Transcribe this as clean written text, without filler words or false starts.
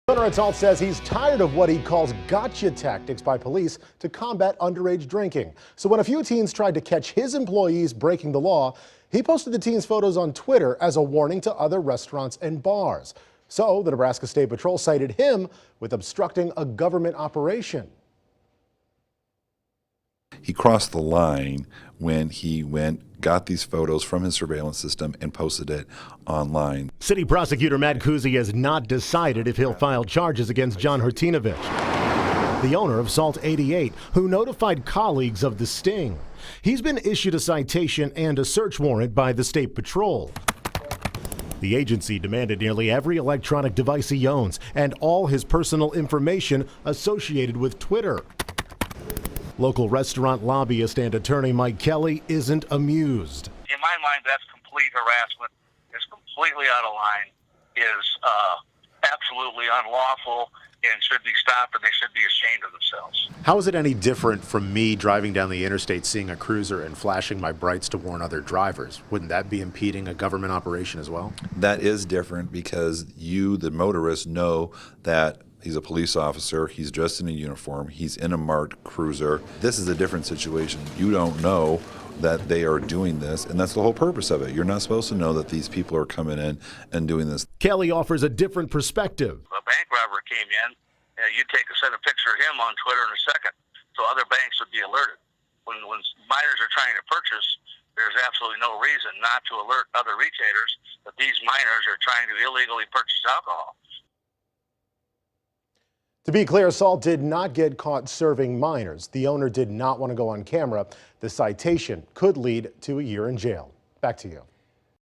Owner at Salt says he's tired of what he calls gotcha tactics by police to combat underage drinking. So when a few teens tried to catch his employees breaking the law, he posted the teens' photos on Twitter as a warning to other restaurants and bars. So the Nebraska State Patrol cited him with obstructing a government operation. He crossed the line when he got these photos from his surveillance system and posted it online. City Prosecutor Matt Kuzy has not decided if he'll file charges against John Hurtinovich, the owner of Salt 88, who notified colleagues of the sting. He's been issued a citation and a search warrant by the State Patrol. The agency demanded nearly every electronic device he owns and all his personal information associated with Twitter. Local restaurant lobbyist and attorney Mike Kelly isn't amused. In my mind, that's complete harassment. It's completely out of line, is absolutely unlawful, and should be stopped, and they should be ashamed of themselves. How is it any different from me driving down the interstate, seeing a cruiser and flashing my brights to warn other drivers? Wouldn't that be impeding a government operation as well? That is different because you, the motorist, know that he's a police officer, he's dressed in a uniform, he's in a marked cruiser. This is a different situation. You don't know that they are doing this, and that's the whole purpose of it. You're not supposed to know that these people are coming in and doing this. Kelly offers a different perspective. A bank robber came in, and you'd send a picture of him on Twitter in a second, so other banks would be alerted. When minors are trying to purchase, there's absolutely no reason not to alert other retailers that these minors are trying to illegally purchase alcohol. To be clear, Salt did not get caught serving minors. The owner did not want to go on camera. The citation could lead to a year in jail. Back to you.